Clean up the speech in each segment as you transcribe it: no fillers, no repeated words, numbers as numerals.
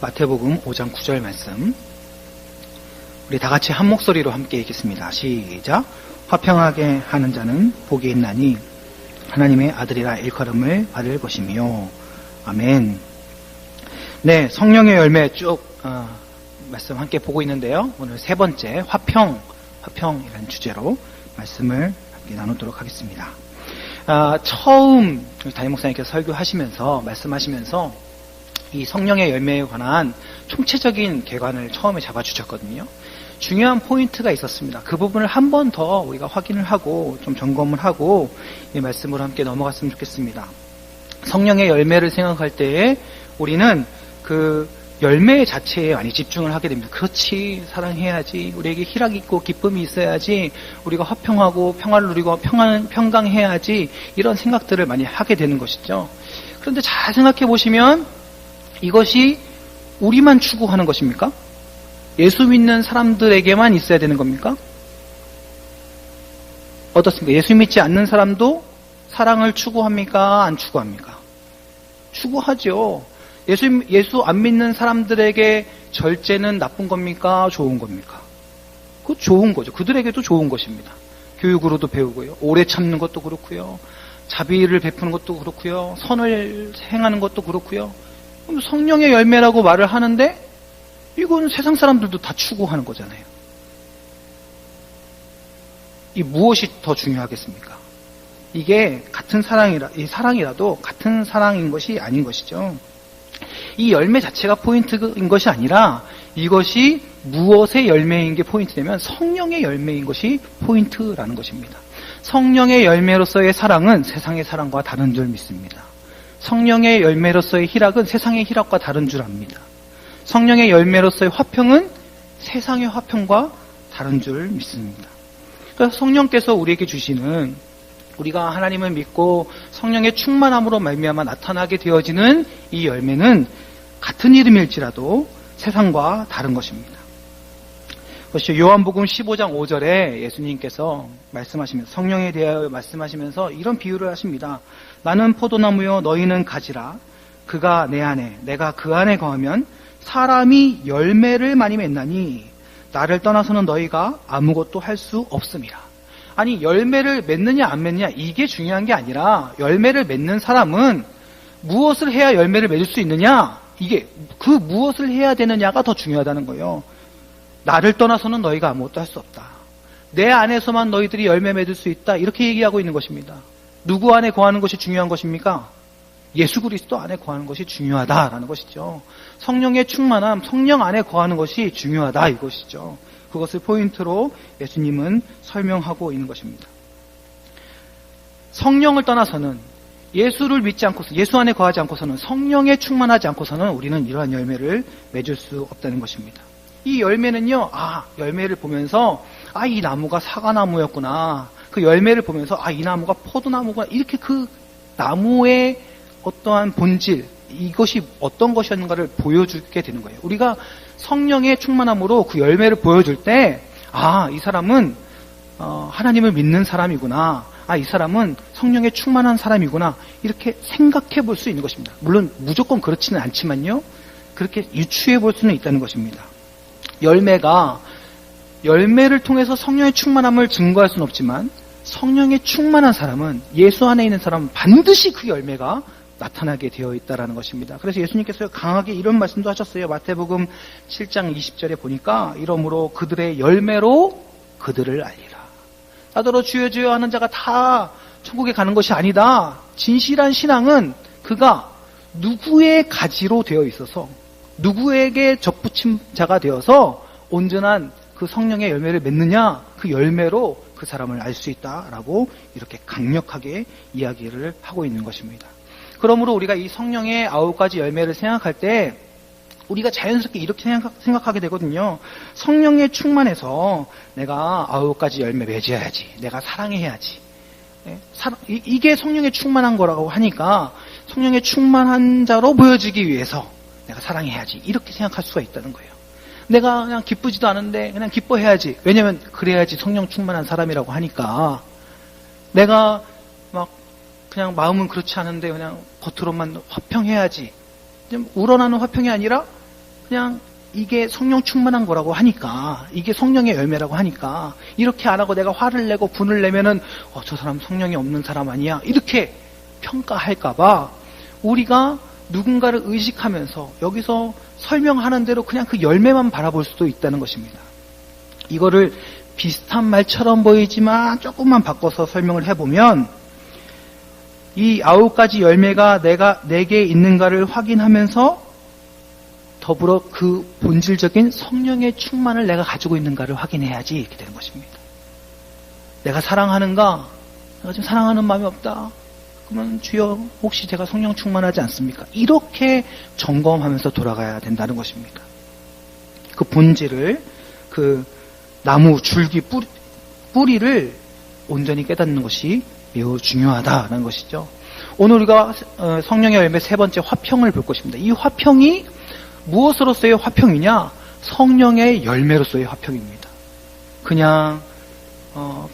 마태복음 5장 9절 말씀, 우리 다 같이 한 목소리로 함께 읽겠습니다. 시작. 화평하게 하는 자는 복이 있나니 하나님의 아들이라 일컬음을 받을 것이며. 아멘. 네, 성령의 열매 쭉 말씀 함께 보고 있는데요. 오늘 세 번째 화평이라는 주제로 말씀을 함께 나누도록 하겠습니다. 처음 담임 목사님께서 설교하시면서 말씀하시면서 이 성령의 열매에 관한 총체적인 개관을 처음에 잡아주셨거든요. 중요한 포인트가 있었습니다. 그 부분을 한 번 더 우리가 확인을 하고 좀 점검을 하고 이 말씀으로 함께 넘어갔으면 좋겠습니다. 성령의 열매를 생각할 때에 우리는 그 열매 자체에 많이 집중을 하게 됩니다. 그렇지, 사랑해야지, 우리에게 희락이 있고 기쁨이 있어야지, 우리가 화평하고 평화를 누리고 평강해야지, 이런 생각들을 많이 하게 되는 것이죠. 그런데 잘 생각해 보시면 이것이 우리만 추구하는 것입니까? 예수 믿는 사람들에게만 있어야 되는 겁니까? 어떻습니까? 예수 믿지 않는 사람도 사랑을 추구합니까? 안 추구합니까? 추구하죠. 예수 안 믿는 사람들에게 절제는 나쁜 겁니까? 좋은 겁니까? 그거 좋은 거죠. 그들에게도 좋은 것입니다. 교육으로도 배우고요. 오래 참는 것도 그렇고요. 자비를 베푸는 것도 그렇고요. 선을 행하는 것도 그렇고요. 그럼 성령의 열매라고 말을 하는데 이건 세상 사람들도 다 추구하는 거잖아요. 이 무엇이 더 중요하겠습니까? 이게 같은 사랑이라도 같은 사랑인 것이 아닌 것이죠. 이 열매 자체가 포인트인 것이 아니라 이것이 무엇의 열매인 게 포인트냐면 성령의 열매인 것이 포인트라는 것입니다. 성령의 열매로서의 사랑은 세상의 사랑과 다른 줄 믿습니다. 성령의 열매로서의 희락은 세상의 희락과 다른 줄 압니다. 성령의 열매로서의 화평은 세상의 화평과 다른 줄 믿습니다. 그래서 성령께서 우리에게 주시는, 우리가 하나님을 믿고 성령의 충만함으로 말미암아 나타나게 되어지는 이 열매는 같은 이름일지라도 세상과 다른 것입니다. 그것이 요한복음 15장 5절에 예수님께서 말씀하시면서, 성령에 대하여 말씀하시면서 이런 비유를 하십니다. 나는 포도나무요 너희는 가지라. 그가 내 안에 내가 그 안에 거하면 사람이 열매를 많이 맺나니 나를 떠나서는 너희가 아무것도 할 수 없음이라. 아니, 열매를 맺느냐 안 맺느냐 이게 중요한 게 아니라 열매를 맺는 사람은 무엇을 해야 열매를 맺을 수 있느냐, 이게 그 무엇을 해야 되느냐가 더 중요하다는 거예요. 나를 떠나서는 너희가 아무것도 할 수 없다. 내 안에서만 너희들이 열매 맺을 수 있다. 이렇게 얘기하고 있는 것입니다. 누구 안에 거하는 것이 중요한 것입니까? 예수 그리스도 안에 거하는 것이 중요하다라는 것이죠. 성령의 충만함, 성령 안에 거하는 것이 중요하다 이것이죠. 그것을 포인트로 예수님은 설명하고 있는 것입니다. 성령을 떠나서는, 예수를 믿지 않고서, 예수 안에 거하지 않고서는, 성령에 충만하지 않고서는 우리는 이러한 열매를 맺을 수 없다는 것입니다. 이 열매는요, 열매를 보면서 이 나무가 사과나무였구나, 그 열매를 보면서 이 나무가 포도나무구나, 이렇게 그 나무의 어떠한 본질, 이것이 어떤 것이었는가를 보여주게 되는 거예요. 우리가 성령의 충만함으로 그 열매를 보여줄 때, 이 사람은 하나님을 믿는 사람이구나, 이 사람은 성령에 충만한 사람이구나, 이렇게 생각해 볼 수 있는 것입니다. 물론 무조건 그렇지는 않지만요, 그렇게 유추해 볼 수는 있다는 것입니다. 열매를 통해서 성령의 충만함을 증거할 수는 없지만 성령에 충만한 사람은, 예수 안에 있는 사람은 반드시 그 열매가 나타나게 되어 있다는 것입니다. 그래서 예수님께서 강하게 이런 말씀도 하셨어요. 마태복음 7장 20절에 보니까, 이러므로 그들의 열매로 그들을 알리라. 나더러 주여 주여 하는 자가 다 천국에 가는 것이 아니다. 진실한 신앙은 그가 누구의 가지로 되어 있어서, 누구에게 접붙임 자가 되어서 온전한 그 성령의 열매를 맺느냐, 그 열매로 그 사람을 알 수 있다라고 이렇게 강력하게 이야기를 하고 있는 것입니다. 그러므로 우리가 이 성령의 9가지 열매를 생각할 때 우리가 자연스럽게 이렇게 생각하게 되거든요. 성령에 충만해서 내가 9가지 열매 맺어야지, 내가 사랑해야지, 이게 성령에 충만한 거라고 하니까 성령에 충만한 자로 보여지기 위해서 내가 사랑해야지, 이렇게 생각할 수가 있다는 거예요. 내가 그냥 기쁘지도 않은데 그냥 기뻐해야지, 왜냐면 그래야지 성령 충만한 사람이라고 하니까. 내가 막 그냥 마음은 그렇지 않은데 그냥 겉으로만 화평해야지, 좀 우러나는 화평이 아니라 그냥 이게 성령 충만한 거라고 하니까, 이게 성령의 열매라고 하니까, 이렇게 안 하고 내가 화를 내고 분을 내면은 저 사람 성령이 없는 사람 아니야, 이렇게 평가할까봐 우리가 누군가를 의식하면서 여기서 설명하는 대로 그냥 그 열매만 바라볼 수도 있다는 것입니다. 이거를 비슷한 말처럼 보이지만 조금만 바꿔서 설명을 해보면, 이 9가지 열매가 내게 있는가를 확인하면서 더불어 그 본질적인 성령의 충만을 내가 가지고 있는가를 확인해야지 이렇게 되는 것입니다. 내가 사랑하는가? 내가 지금 사랑하는 마음이 없다. 그러면 주여, 혹시 제가 성령 충만하지 않습니까? 이렇게 점검하면서 돌아가야 된다는 것입니다. 그 본질을, 그 나무, 줄기, 뿌리를 온전히 깨닫는 것이 매우 중요하다는 것이죠. 오늘 우리가 성령의 열매 세 번째 화평을 볼 것입니다. 이 화평이 무엇으로서의 화평이냐? 성령의 열매로서의 화평입니다. 그냥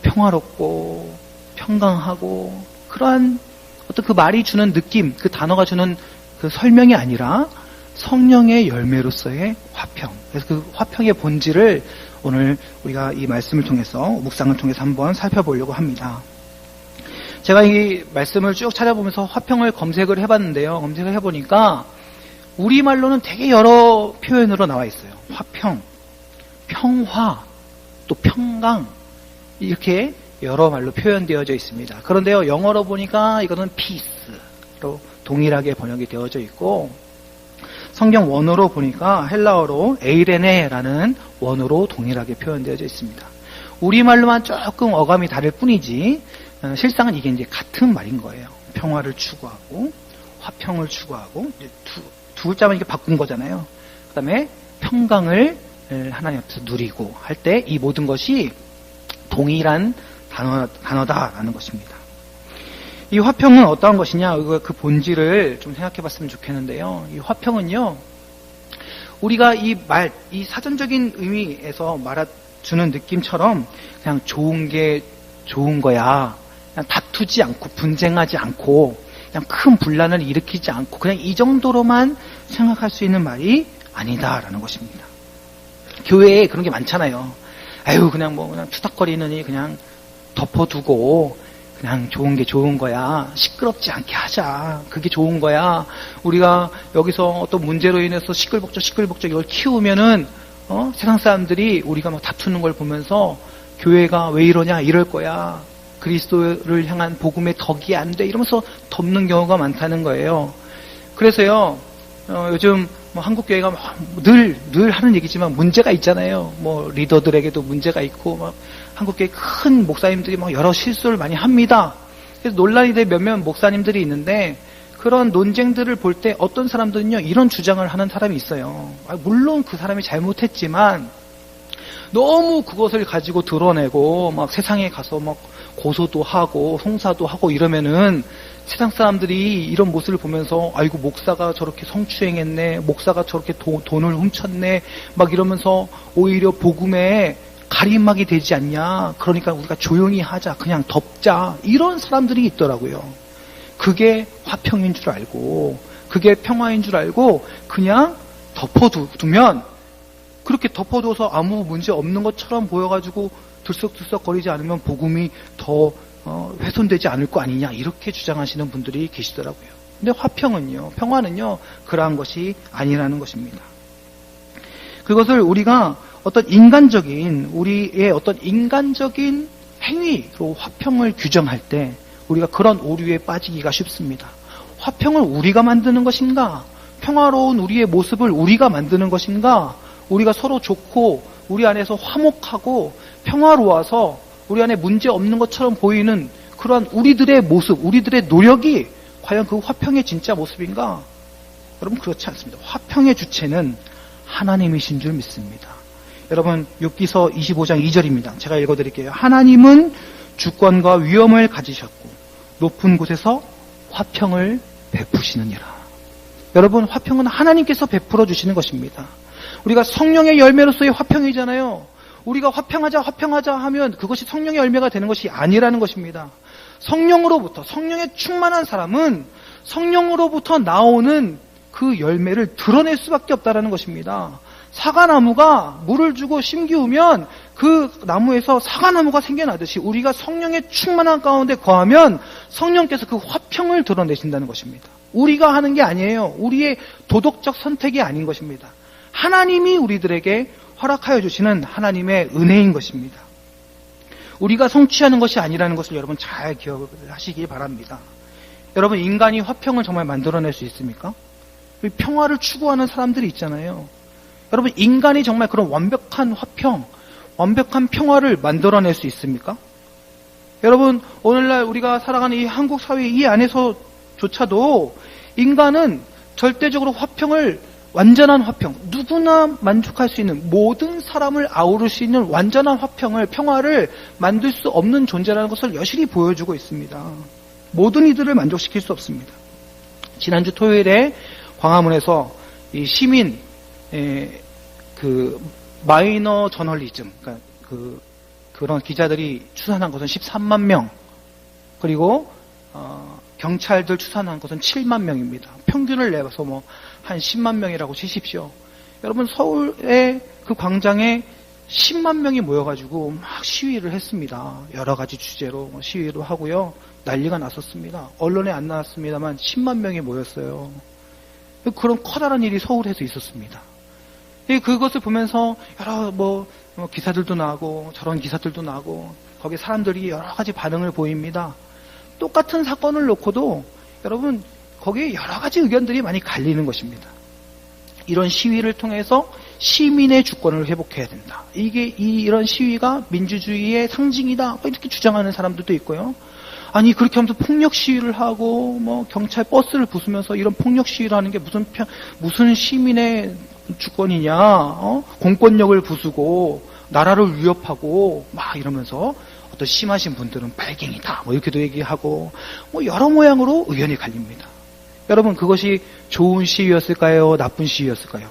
평화롭고 평강하고 그러한 어떤 그 말이 주는 느낌, 그 단어가 주는 그 설명이 아니라 성령의 열매로서의 화평. 그래서 그 화평의 본질을 오늘 우리가 이 말씀을 통해서, 묵상을 통해서 한번 살펴보려고 합니다. 제가 이 말씀을 쭉 찾아보면서 화평을 검색을 해봤는데요. 검색을 해보니까 우리말로는 되게 여러 표현으로 나와 있어요. 화평, 평화, 또 평강, 이렇게 여러 말로 표현되어져 있습니다. 그런데요, 영어로 보니까 이거는 peace로 동일하게 번역이 되어져 있고, 성경 원어로 보니까 헬라어로 에이레네라는 원어로 동일하게 표현되어져 있습니다. 우리말로만 조금 어감이 다를 뿐이지 실상은 이게 이제 같은 말인 거예요. 평화를 추구하고 화평을 추구하고 두 글자만 이렇게 바꾼 거잖아요. 그 다음에 평강을 하나님 앞에서 누리고 할 때 이 모든 것이 동일한 단어다라는 것입니다. 이 화평은 어떠한 것이냐, 그 본질을 좀 생각해 봤으면 좋겠는데요. 이 화평은요, 우리가 이 사전적인 의미에서 말해주는 느낌처럼 그냥 좋은 게 좋은 거야. 그냥 다투지 않고 분쟁하지 않고 그냥 큰 분란을 일으키지 않고 그냥 이 정도로만 생각할 수 있는 말이 아니다라는 것입니다. 교회에 그런 게 많잖아요. 아유, 그냥 투닥거리느니 그냥 덮어두고 그냥 좋은 게 좋은 거야. 시끄럽지 않게 하자. 그게 좋은 거야. 우리가 여기서 어떤 문제로 인해서 시끌벅적 이걸 키우면은 세상 사람들이 우리가 막 다투는 걸 보면서 교회가 왜 이러냐 이럴 거야. 그리스도를 향한 복음의 덕이 안 돼. 이러면서 덮는 경우가 많다는 거예요. 그래서요, 요즘 한국 교회가 늘 하는 얘기지만 문제가 있잖아요. 리더들에게도 문제가 있고, 한국 교회 큰 목사님들이 여러 실수를 많이 합니다. 그래서 논란이 된 몇몇 목사님들이 있는데, 그런 논쟁들을 볼 때 어떤 사람들은요, 이런 주장을 하는 사람이 있어요. 물론 그 사람이 잘못했지만, 너무 그것을 가지고 드러내고, 세상에 가서 고소도 하고, 송사도 하고 이러면은, 세상 사람들이 이런 모습을 보면서, 아이고, 목사가 저렇게 성추행했네, 목사가 저렇게 돈을 훔쳤네, 이러면서 오히려 복음에 가림막이 되지 않냐. 그러니까 우리가 조용히 하자, 그냥 덮자. 이런 사람들이 있더라고요. 그게 화평인 줄 알고, 그게 평화인 줄 알고, 그냥 덮어두면, 그렇게 덮어둬서 아무 문제 없는 것처럼 보여가지고 들썩들썩거리지 않으면 복음이 더 훼손되지 않을 거 아니냐, 이렇게 주장하시는 분들이 계시더라고요. 근데 화평은요, 평화는요, 그러한 것이 아니라는 것입니다. 그것을 우리가 우리의 어떤 인간적인 행위로 화평을 규정할 때 우리가 그런 오류에 빠지기가 쉽습니다. 화평을 우리가 만드는 것인가? 평화로운 우리의 모습을 우리가 만드는 것인가? 우리가 서로 좋고 우리 안에서 화목하고 평화로워서 우리 안에 문제 없는 것처럼 보이는 그러한 우리들의 모습, 우리들의 노력이 과연 그 화평의 진짜 모습인가? 여러분, 그렇지 않습니다. 화평의 주체는 하나님이신 줄 믿습니다. 여러분, 욥기서 25장 2절입니다. 제가 읽어드릴게요. 하나님은 주권과 위엄을 가지셨고 높은 곳에서 화평을 베푸시느니라. 여러분, 화평은 하나님께서 베풀어 주시는 것입니다. 우리가 성령의 열매로서의 화평이잖아요. 우리가 화평하자 하면 그것이 성령의 열매가 되는 것이 아니라는 것입니다. 성령의 충만한 사람은 성령으로부터 나오는 그 열매를 드러낼 수밖에 없다는 것입니다. 사과나무가 물을 주고 심기우면 그 나무에서 사과나무가 생겨나듯이 우리가 성령의 충만한 가운데 거하면 성령께서 그 화평을 드러내신다는 것입니다. 우리가 하는 게 아니에요. 우리의 도덕적 선택이 아닌 것입니다. 하나님이 우리들에게 허락하여 주시는 하나님의 은혜인 것입니다. 우리가 성취하는 것이 아니라는 것을 여러분 잘 기억하시기 바랍니다. 여러분, 인간이 화평을 정말 만들어낼 수 있습니까? 평화를 추구하는 사람들이 있잖아요. 여러분, 인간이 정말 그런 완벽한 화평, 완벽한 평화를 만들어낼 수 있습니까? 여러분, 오늘날 우리가 살아가는 이 한국 사회 이 안에서조차도 인간은 절대적으로 화평을, 완전한 화평, 누구나 만족할 수 있는, 모든 사람을 아우를 수 있는 완전한 화평을, 평화를 만들 수 없는 존재라는 것을 여실히 보여주고 있습니다. 모든 이들을 만족시킬 수 없습니다. 지난주 토요일에 광화문에서 이 시민, 그 마이너 저널리즘, 그러니까 그런 기자들이 추산한 것은 13만 명, 그리고 경찰들 추산한 것은 7만 명입니다. 평균을 내서 뭐 한 10만 명이라고 치십시오. 여러분, 서울의 그 광장에 10만 명이 모여가지고 막 시위를 했습니다. 여러 가지 주제로 시위도 하고요. 난리가 났었습니다. 언론에 안 나왔습니다만 10만 명이 모였어요. 그런 커다란 일이 서울에서 있었습니다. 그것을 보면서 여러 기사들도 나고 저런 기사들도 나고 거기에 사람들이 여러 가지 반응을 보입니다. 똑같은 사건을 놓고도 여러분 거기에 여러 가지 의견들이 많이 갈리는 것입니다. 이런 시위를 통해서 시민의 주권을 회복해야 된다. 이런 시위가 민주주의의 상징이다. 이렇게 주장하는 사람들도 있고요. 아니, 그렇게 하면서 폭력 시위를 하고 경찰 버스를 부수면서 이런 폭력 시위를 하는 게 무슨 시민의 주권이냐? 공권력을 부수고 나라를 위협하고 막 이러면서 어떤 심하신 분들은 빨갱이다. 이렇게도 얘기하고 여러 모양으로 의견이 갈립니다. 여러분, 그것이 좋은 시위였을까요? 나쁜 시위였을까요?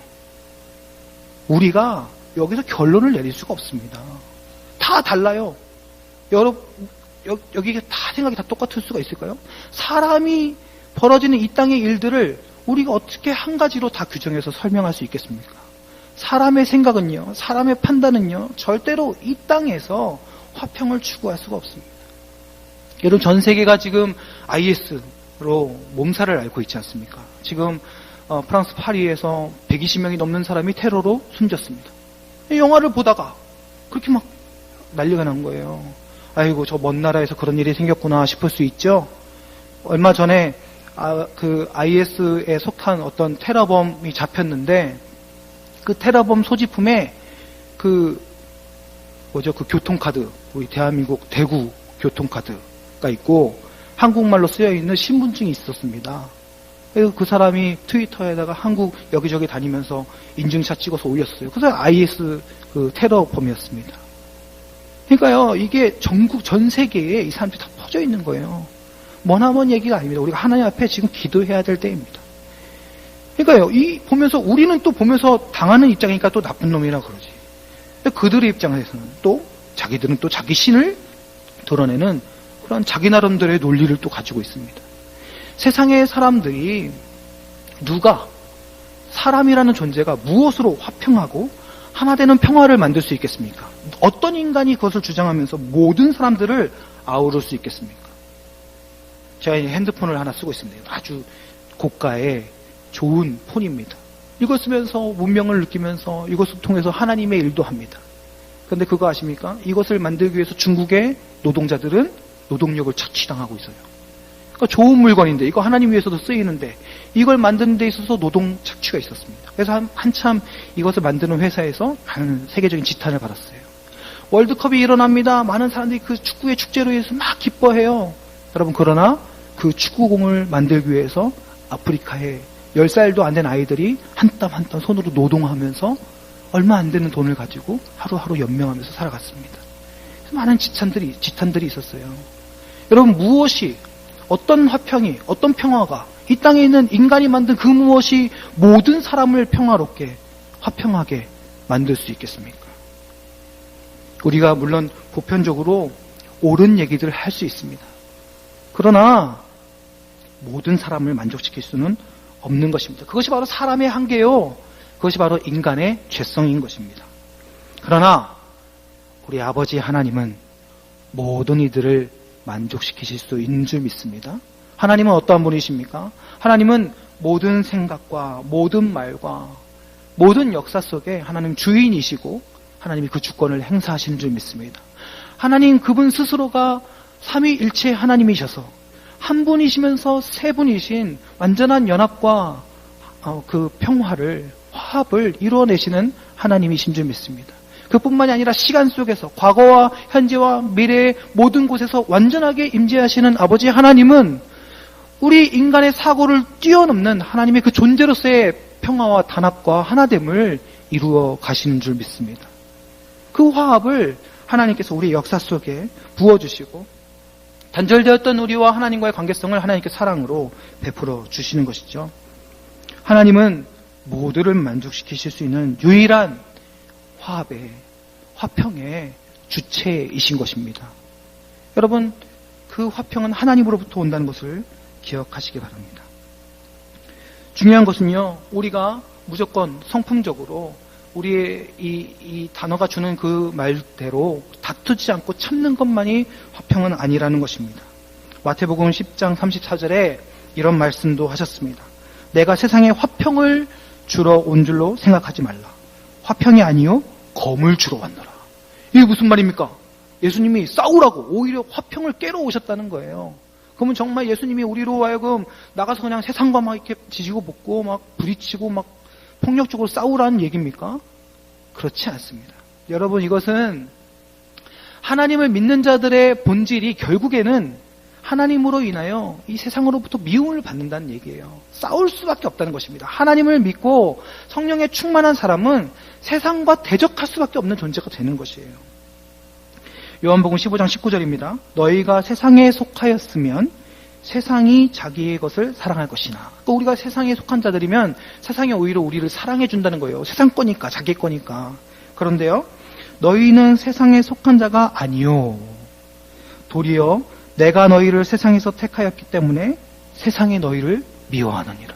우리가 여기서 결론을 내릴 수가 없습니다. 다 달라요. 여기 다 생각이 다 똑같을 수가 있을까요? 사람이 벌어지는 이 땅의 일들을 우리가 어떻게 한 가지로 다 규정해서 설명할 수 있겠습니까? 사람의 생각은요, 사람의 판단은요, 절대로 이 땅에서 화평을 추구할 수가 없습니다. 여러분, 전 세계가 지금 IS로 몸살을 앓고 있지 않습니까? 지금 프랑스 파리에서 120명이 넘는 사람이 테러로 숨졌습니다. 영화를 보다가 그렇게 막 난리가 난 거예요. 아이고, 저 먼 나라에서 그런 일이 생겼구나 싶을 수 있죠. 얼마 전에 그 IS에 속한 어떤 테러범이 잡혔는데 그 테러범 소지품에 그 교통카드, 우리 대한민국 대구 교통카드가 있고 한국말로 쓰여 있는 신분증이 있었습니다. 그래서 그 사람이 트위터에다가 한국 여기저기 다니면서 인증샷 찍어서 올렸어요. 그래서 IS 그 테러범이었습니다. 그러니까요, 이게 전국 전 세계에 이 사람들이 다 퍼져 있는 거예요. 머나먼 얘기가 아닙니다. 우리가 하나님 앞에 지금 기도해야 될 때입니다. 그러니까요, 우리는 또 보면서 당하는 입장이니까 또 나쁜 놈이라 그러지. 근데 그들의 입장에서는 자기들은 또 자기 신을 드러내는 그런 자기 나름대로의 논리를 또 가지고 있습니다. 세상의 사람들이 사람이라는 존재가 무엇으로 화평하고 하나 되는 평화를 만들 수 있겠습니까? 어떤 인간이 그것을 주장하면서 모든 사람들을 아우를 수 있겠습니까? 제가 핸드폰을 하나 쓰고 있습니다. 아주 고가의 좋은 폰입니다. 이걸 쓰면서 문명을 느끼면서 이것을 통해서 하나님의 일도 합니다. 그런데 그거 아십니까? 이것을 만들기 위해서 중국의 노동자들은 노동력을 착취당하고 있어요. 그러니까 좋은 물건인데 이거 하나님 위해서도 쓰이는데 이걸 만드는 데 있어서 노동 착취가 있었습니다. 그래서 한참 이것을 만드는 회사에서 많은 세계적인 지탄을 받았어요. 월드컵이 일어납니다. 많은 사람들이 그 축구의 축제로 인해서 막 기뻐해요. 여러분, 그러나 그 축구공을 만들기 위해서 아프리카에 10살도 안 된 아이들이 한 땀 한 땀 손으로 노동하면서 얼마 안 되는 돈을 가지고 하루하루 연명하면서 살아갔습니다. 많은 지탄들이 있었어요. 여러분, 어떤 화평이, 어떤 평화가 이 땅에 있는 인간이 만든 그 무엇이 모든 사람을 평화롭게, 화평하게 만들 수 있겠습니까? 우리가 물론 보편적으로 옳은 얘기들을 할 수 있습니다. 그러나 모든 사람을 만족시킬 수는 없는 것입니다. 그것이 바로 사람의 한계요. 그것이 바로 인간의 죄성인 것입니다. 그러나 우리 아버지 하나님은 모든 이들을 만족시키실 수 있는 줄 믿습니다. 하나님은 어떠한 분이십니까? 하나님은 모든 생각과 모든 말과 모든 역사 속에 하나님 주인이시고 하나님이 그 주권을 행사하시는 줄 믿습니다. 하나님 그분 스스로가 삼위일체 하나님이셔서 한 분이시면서 세 분이신 완전한 연합과 그 평화를 화합을 이루어내시는 하나님이신 줄 믿습니다. 그뿐만이 아니라 시간 속에서 과거와 현재와 미래의 모든 곳에서 완전하게 임재하시는 아버지 하나님은 우리 인간의 사고를 뛰어넘는 하나님의 그 존재로서의 평화와 단합과 하나됨을 이루어 가시는 줄 믿습니다. 그 화합을 하나님께서 우리 역사 속에 부어주시고 단절되었던 우리와 하나님과의 관계성을 하나님께 사랑으로 베풀어 주시는 것이죠. 하나님은 모두를 만족시키실 수 있는 유일한 화합의, 화평의 주체이신 것입니다. 여러분, 그 화평은 하나님으로부터 온다는 것을 기억하시기 바랍니다. 중요한 것은요, 우리가 무조건 성품적으로 우리의 이 단어가 주는 그 말대로 다투지 않고 참는 것만이 화평은 아니라는 것입니다. 마태복음 10장 34절에 이런 말씀도 하셨습니다. 내가 세상에 화평을 주러 온 줄로 생각하지 말라. 화평이 아니요 검을 주러 왔노라. 이게 무슨 말입니까? 예수님이 싸우라고 오히려 화평을 깨러 오셨다는 거예요. 그러면 정말 예수님이 우리로 하여금 나가서 그냥 세상과 막 이렇게 지지고 볶고 막 부딪히고 막 폭력적으로 싸우라는 얘기입니까? 그렇지 않습니다. 여러분, 이것은 하나님을 믿는 자들의 본질이 결국에는 하나님으로 인하여 이 세상으로부터 미움을 받는다는 얘기예요. 싸울 수밖에 없다는 것입니다. 하나님을 믿고 성령에 충만한 사람은 세상과 대적할 수밖에 없는 존재가 되는 것이에요. 요한복음 15장 19절입니다. 너희가 세상에 속하였으면 세상이 자기의 것을 사랑할 것이나. 또 우리가 세상에 속한 자들이면 세상이 오히려 우리를 사랑해 준다는 거예요. 세상 거니까, 자기 거니까. 그런데요, 너희는 세상에 속한 자가 아니요. 도리어 내가 너희를 세상에서 택하였기 때문에 세상이 너희를 미워하느니라.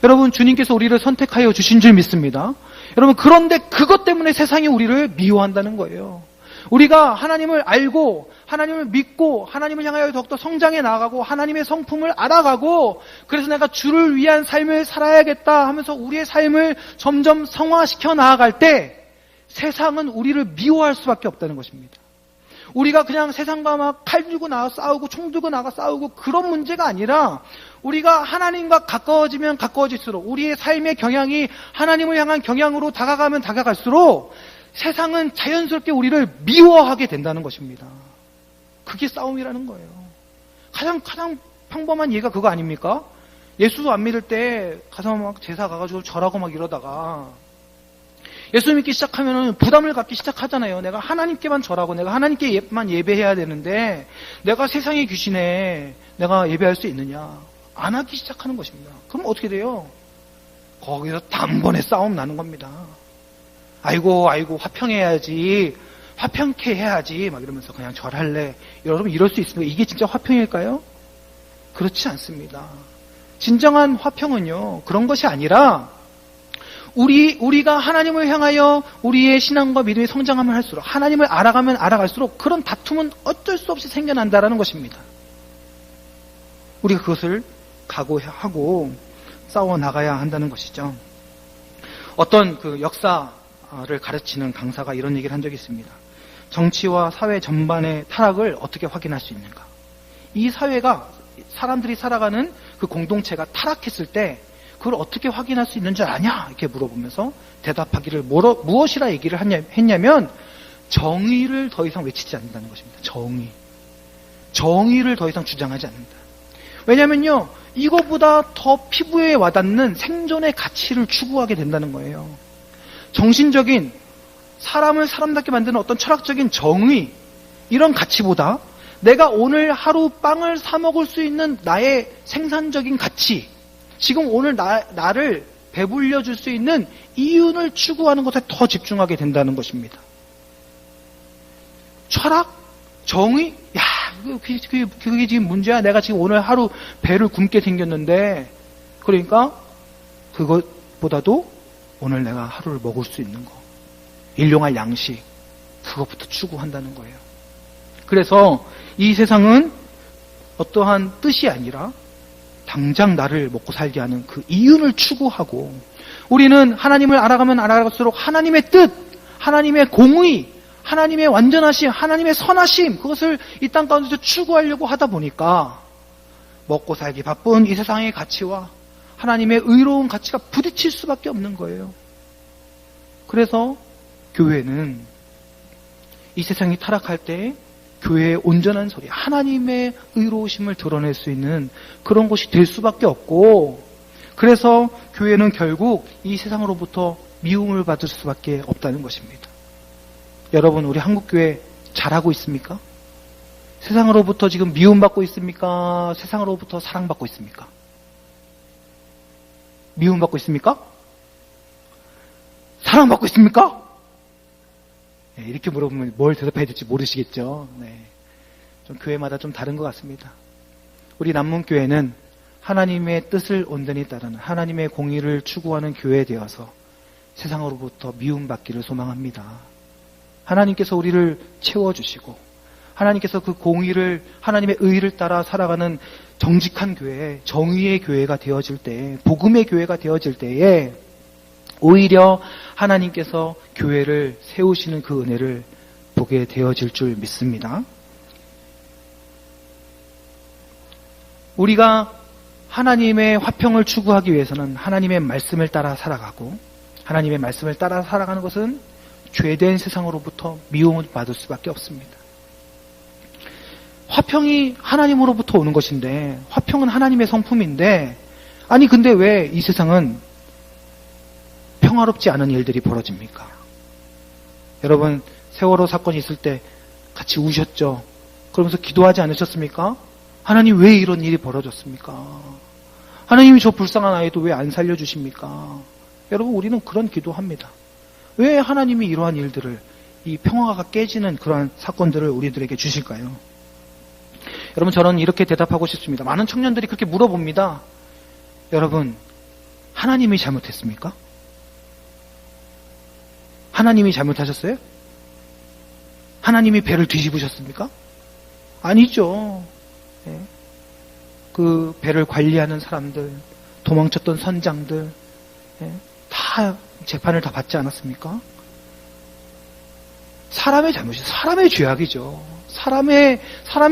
여러분, 주님께서 우리를 선택하여 주신 줄 믿습니다. 여러분, 그런데 그것 때문에 세상이 우리를 미워한다는 거예요. 우리가 하나님을 알고 하나님을 믿고 하나님을 향하여 더욱더 성장해 나아가고 하나님의 성품을 알아가고 그래서 내가 주를 위한 삶을 살아야겠다 하면서 우리의 삶을 점점 성화시켜 나아갈 때 세상은 우리를 미워할 수밖에 없다는 것입니다. 우리가 그냥 세상과 막 칼 들고 나가 싸우고 총 들고 나가 싸우고 그런 문제가 아니라 우리가 하나님과 가까워지면 가까워질수록 우리의 삶의 경향이 하나님을 향한 경향으로 다가가면 다가갈수록 세상은 자연스럽게 우리를 미워하게 된다는 것입니다. 그게 싸움이라는 거예요. 가장 평범한 예가 그거 아닙니까? 예수 안 믿을 때 가서 막 제사 가가지고 절하고 막 이러다가 예수 믿기 시작하면 부담을 갖기 시작하잖아요. 내가 하나님께만 절하고 내가 하나님께만 예배해야 되는데 내가 세상의 귀신에 내가 예배할 수 있느냐? 안 하기 시작하는 것입니다. 그럼 어떻게 돼요? 거기서 단번에 싸움 나는 겁니다. 아이고 화평해야지, 화평케 해야지 막 이러면서 그냥 절할래. 여러분, 이럴 수 있습니까? 이게 진짜 화평일까요? 그렇지 않습니다. 진정한 화평은요, 그런 것이 아니라 우리가 하나님을 향하여 우리의 신앙과 믿음이 성장하면 할수록, 하나님을 알아가면 알아갈수록 그런 다툼은 어쩔 수 없이 생겨난다라는 것입니다. 우리가 그것을 각오하고 싸워 나가야 한다는 것이죠. 어떤 그 역사를 가르치는 강사가 이런 얘기를 한 적이 있습니다. 정치와 사회 전반의 타락을 어떻게 확인할 수 있는가? 이 사회가, 사람들이 살아가는 그 공동체가 타락했을 때 그걸 어떻게 확인할 수 있는 줄 아냐? 이렇게 물어보면서 대답하기를 무엇이라 얘기를 했냐면 정의를 더 이상 외치지 않는다는 것입니다. 정의를 더 이상 주장하지 않는다. 왜냐면요, 이거보다 더 피부에 와닿는 생존의 가치를 추구하게 된다는 거예요. 정신적인, 사람을 사람답게 만드는 어떤 철학적인 정의, 이런 가치보다 내가 오늘 하루 빵을 사 먹을 수 있는 나의 생산적인 가치, 지금 오늘 나를 배불려 줄 수 있는 이윤을 추구하는 것에 더 집중하게 된다는 것입니다. 철학? 정의? 그게 지금 문제야. 내가 지금 오늘 하루 배를 굶게 생겼는데 그러니까 그것보다도 오늘 내가 하루를 먹을 수 있는 거, 일용할 양식, 그것부터 추구한다는 거예요. 그래서 이 세상은 어떠한 뜻이 아니라 당장 나를 먹고 살게 하는 그 이윤을 추구하고, 우리는 하나님을 알아가면 알아갈수록 하나님의 뜻, 하나님의 공의, 하나님의 완전하심, 하나님의 선하심, 그것을 이 땅 가운데서 추구하려고 하다 보니까 먹고 살기 바쁜 이 세상의 가치와 하나님의 의로운 가치가 부딪힐 수밖에 없는 거예요. 그래서 교회는 이 세상이 타락할 때 교회의 온전한 소리, 하나님의 의로우심을 드러낼 수 있는 그런 곳이 될 수밖에 없고, 그래서 교회는 결국 이 세상으로부터 미움을 받을 수밖에 없다는 것입니다. 여러분, 우리 한국교회 잘하고 있습니까? 세상으로부터 지금 미움받고 있습니까? 세상으로부터 사랑받고 있습니까? 미움받고 있습니까? 사랑받고 있습니까? 네, 이렇게 물어보면 뭘 대답해야 될지 모르시겠죠. 네, 좀 교회마다 좀 다른 것 같습니다. 우리 남문교회는 하나님의 뜻을 온전히 따르는, 하나님의 공의를 추구하는 교회 되어서 세상으로부터 미움받기를 소망합니다. 하나님께서 우리를 채워주시고 하나님께서 그 공의를, 하나님의 의를 따라 살아가는 정직한 교회, 정의의 교회가 되어질 때, 복음의 교회가 되어질 때에 오히려 하나님께서 교회를 세우시는 그 은혜를 보게 되어질 줄 믿습니다. 우리가 하나님의 화평을 추구하기 위해서는 하나님의 말씀을 따라 살아가고, 하나님의 말씀을 따라 살아가는 것은 죄된 세상으로부터 미움을 받을 수밖에 없습니다. 화평이 하나님으로부터 오는 것인데, 화평은 하나님의 성품인데, 아니 근데 왜 이 세상은 평화롭지 않은 일들이 벌어집니까? 여러분, 세월호 사건이 있을 때 같이 우셨죠? 그러면서 기도하지 않으셨습니까? 하나님, 왜 이런 일이 벌어졌습니까? 하나님이 저 불쌍한 아이도 왜 안 살려주십니까? 여러분, 우리는 그런 기도합니다. 왜 하나님이 이러한 일들을, 이 평화가 깨지는 그러한 사건들을 우리들에게 주실까요? 여러분, 저는 이렇게 대답하고 싶습니다. 많은 청년들이 그렇게 물어봅니다. 여러분, 하나님이 잘못했습니까? 하나님이 잘못하셨어요? 하나님이 배를 뒤집으셨습니까? 아니죠. 네. 그 배를 관리하는 사람들, 도망쳤던 선장들, 네. 다 재판을 다 받지 않았습니까? 사람의 잘못이, 사람의 죄악이죠. 사람의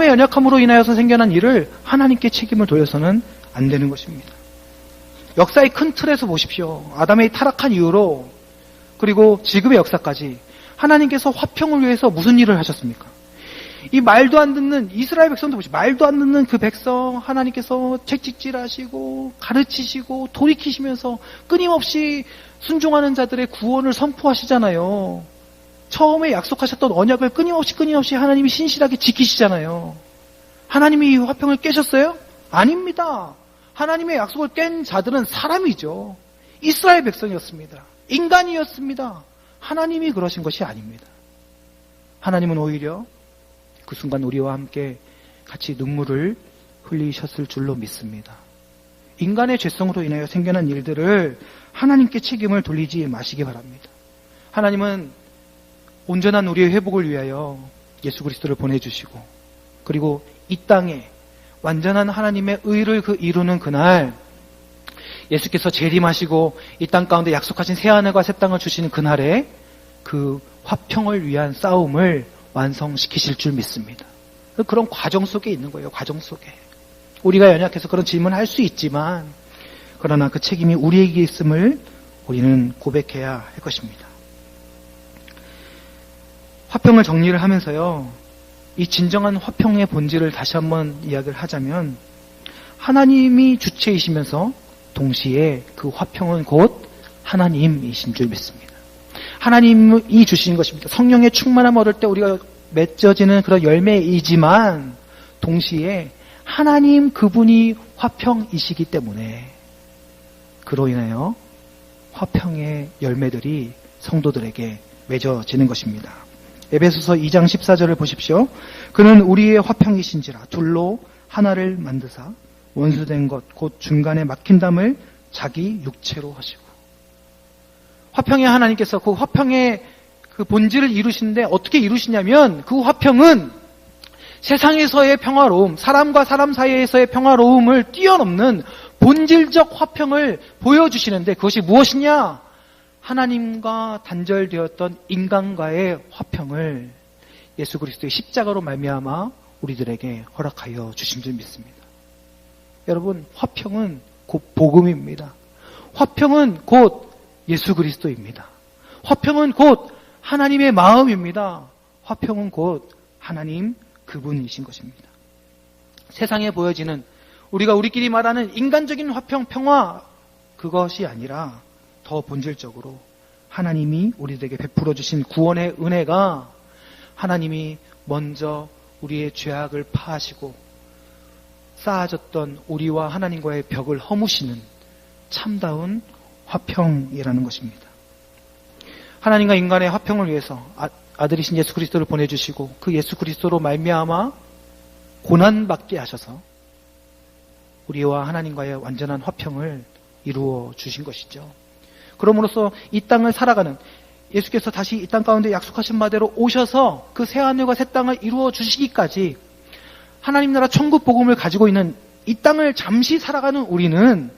연약함으로 인하여서 생겨난 일을 하나님께 책임을 돌려서는 안 되는 것입니다. 역사의 큰 틀에서 보십시오. 아담의 타락한 이후로, 그리고 지금의 역사까지 하나님께서 화평을 위해서 무슨 일을 하셨습니까? 이 말도 안 듣는 이스라엘 백성도 보시죠. 말도 안 듣는 그 백성 하나님께서 채찍질하시고 가르치시고 돌이키시면서 끊임없이 순종하는 자들의 구원을 선포하시잖아요. 처음에 약속하셨던 언약을 끊임없이 하나님이 신실하게 지키시잖아요. 하나님이 이 화평을 깨셨어요? 아닙니다. 하나님의 약속을 깬 자들은 사람이죠. 이스라엘 백성이었습니다. 인간이었습니다. 하나님이 그러신 것이 아닙니다. 하나님은 오히려 그 순간 우리와 함께 같이 눈물을 흘리셨을 줄로 믿습니다. 인간의 죄성으로 인하여 생겨난 일들을 하나님께 책임을 돌리지 마시기 바랍니다. 하나님은 온전한 우리의 회복을 위하여 예수 그리스도를 보내주시고, 그리고 이 땅에 완전한 하나님의 의를 이루는 그날, 예수께서 재림하시고 이 땅 가운데 약속하신 새하늘과 새 땅을 주시는 그날에 그 화평을 위한 싸움을 완성시키실 줄 믿습니다. 그런 과정 속에 있는 거예요. 과정 속에. 우리가 연약해서 그런 질문을 할 수 있지만, 그러나 그 책임이 우리에게 있음을 우리는 고백해야 할 것입니다. 화평을 정리를 하면서요, 이 진정한 화평의 본질을 다시 한번 이야기를 하자면, 하나님이 주체이시면서 동시에 그 화평은 곧 하나님이신 줄 믿습니다. 하나님이 주신 것입니다. 성령의 충만함 얻을 때 우리가 맺어지는 그런 열매이지만, 동시에 하나님 그분이 화평이시기 때문에 그로 인하여 화평의 열매들이 성도들에게 맺어지는 것입니다. 에베소서 2장 14절을 보십시오. 그는 우리의 화평이신지라 둘로 하나를 만드사 원수된 것 곧 중간에 막힌 담을 자기 육체로 하시고. 화평의 하나님께서 그 화평의 그 본질을 이루시는데 어떻게 이루시냐면 그 화평은 세상에서의 평화로움, 사람과 사람 사이에서의 평화로움을 뛰어넘는 본질적 화평을 보여주시는데 그것이 무엇이냐? 하나님과 단절되었던 인간과의 화평을 예수 그리스도의 십자가로 말미암아 우리들에게 허락하여 주신 줄 믿습니다. 여러분, 화평은 곧 복음입니다. 화평은 곧 예수 그리스도입니다. 화평은 곧 하나님의 마음입니다. 화평은 곧 하나님 그분이신 것입니다. 세상에 보여지는 우리가 우리끼리 말하는 인간적인 화평, 평화, 그것이 아니라 더 본질적으로 하나님이 우리들에게 베풀어 주신 구원의 은혜가 하나님이 먼저 우리의 죄악을 파하시고 쌓아졌던 우리와 하나님과의 벽을 허무시는 참다운 화평이라는 것입니다. 하나님과 인간의 화평을 위해서 아들이신 예수 그리스도를 보내주시고 그 예수 그리스도로 말미암아 고난받게 하셔서 우리와 하나님과의 완전한 화평을 이루어 주신 것이죠. 그럼으로써 이 땅을 살아가는 예수께서 다시 이 땅 가운데 약속하신 바대로 오셔서 그 새하늘과 새 땅을 이루어 주시기까지 하나님 나라 천국 복음을 가지고 있는 이 땅을 잠시 살아가는 우리는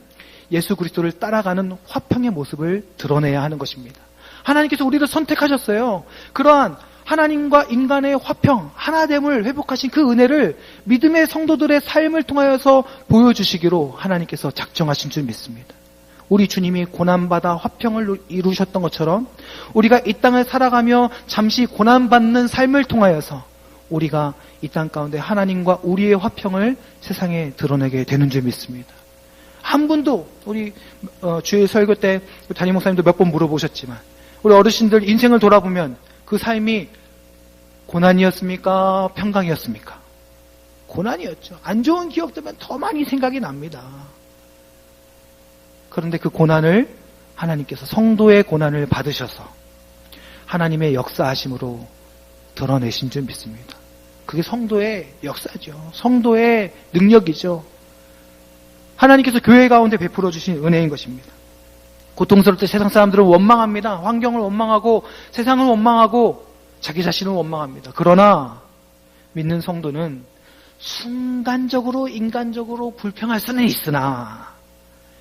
예수 그리스도를 따라가는 화평의 모습을 드러내야 하는 것입니다. 하나님께서 우리를 선택하셨어요. 그러한 하나님과 인간의 화평, 하나됨을 회복하신 그 은혜를 믿음의 성도들의 삶을 통하여서 보여주시기로 하나님께서 작정하신 줄 믿습니다. 우리 주님이 고난받아 화평을 이루셨던 것처럼 우리가 이 땅을 살아가며 잠시 고난받는 삶을 통하여서 우리가 이 땅 가운데 하나님과 우리의 화평을 세상에 드러내게 되는 줄 믿습니다. 한 분도 우리 주일 설교 때 담임 목사님도 몇 번 물어보셨지만 우리 어르신들 인생을 돌아보면 그 삶이 고난이었습니까? 평강이었습니까? 고난이었죠. 안 좋은 기억들만 더 많이 생각이 납니다. 그런데 그 고난을 하나님께서 성도의 고난을 받으셔서 하나님의 역사하심으로 드러내신 줄 믿습니다. 그게 성도의 역사죠. 성도의 능력이죠. 하나님께서 교회 가운데 베풀어 주신 은혜인 것입니다. 고통스러울 때 세상 사람들은 원망합니다. 환경을 원망하고 세상을 원망하고 자기 자신을 원망합니다. 그러나 믿는 성도는 순간적으로 인간적으로 불평할 수는 있으나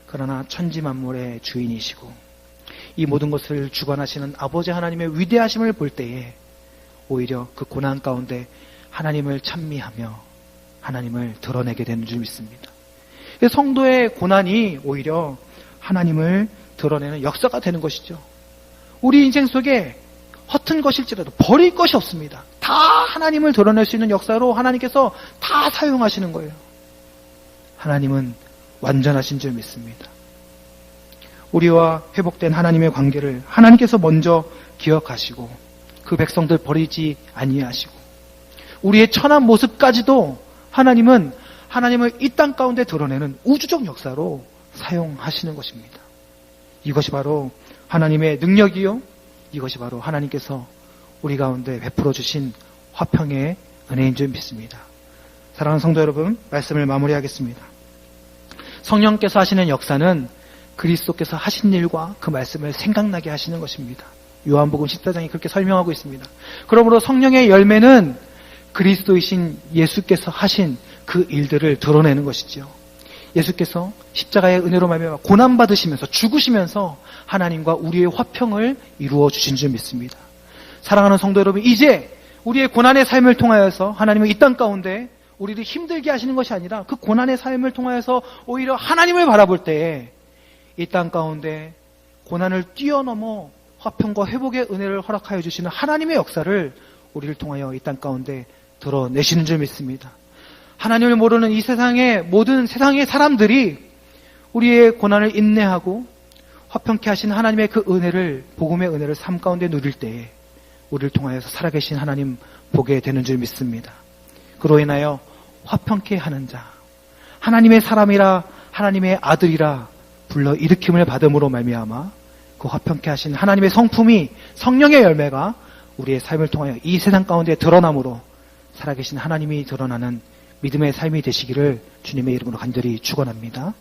그러나 천지 만물의 주인이시고 이 모든 것을 주관하시는 아버지 하나님의 위대하심을 볼 때에 오히려 그 고난 가운데 하나님을 찬미하며 하나님을 드러내게 되는 줄 믿습니다. 성도의 고난이 오히려 하나님을 드러내는 역사가 되는 것이죠. 우리 인생 속에 허튼 것일지라도 버릴 것이 없습니다. 다 하나님을 드러낼 수 있는 역사로 하나님께서 다 사용하시는 거예요. 하나님은 완전하신 줄 믿습니다. 우리와 회복된 하나님의 관계를 하나님께서 먼저 기억하시고 그 백성들 버리지 아니하시고 우리의 천한 모습까지도 하나님은 하나님을 이 땅 가운데 드러내는 우주적 역사로 사용하시는 것입니다. 이것이 바로 하나님의 능력이요, 이것이 바로 하나님께서 우리 가운데 베풀어 주신 화평의 은혜인 줄 믿습니다. 사랑하는 성도 여러분, 말씀을 마무리하겠습니다. 성령께서 하시는 역사는 그리스도께서 하신 일과 그 말씀을 생각나게 하시는 것입니다. 요한복음 14장이 그렇게 설명하고 있습니다. 그러므로 성령의 열매는 그리스도이신 예수께서 하신 그 일들을 드러내는 것이지요. 예수께서 십자가의 은혜로 말미암아 고난받으시면서 죽으시면서 하나님과 우리의 화평을 이루어 주신 줄 믿습니다. 사랑하는 성도 여러분, 이제 우리의 고난의 삶을 통하여서 하나님은 이 땅 가운데 우리를 힘들게 하시는 것이 아니라 그 고난의 삶을 통하여서 오히려 하나님을 바라볼 때에 이 땅 가운데 고난을 뛰어넘어 화평과 회복의 은혜를 허락하여 주시는 하나님의 역사를 우리를 통하여 이 땅 가운데 드러내시는 줄 믿습니다. 하나님을 모르는 이 세상의 모든 세상의 사람들이 우리의 고난을 인내하고 화평케 하신 하나님의 그 은혜를, 복음의 은혜를 삶 가운데 누릴 때에 우리를 통하여서 살아계신 하나님 보게 되는 줄 믿습니다. 그로 인하여 화평케 하는 자, 하나님의 사람이라 하나님의 아들이라 불러 일으킴을 받음으로 말미암아 그 화평케 하신 하나님의 성품이, 성령의 열매가 우리의 삶을 통하여 이 세상 가운데 드러남으로 살아계신 하나님이 드러나는 믿음의 삶이 되시기를 주님의 이름으로 간절히 축원합니다.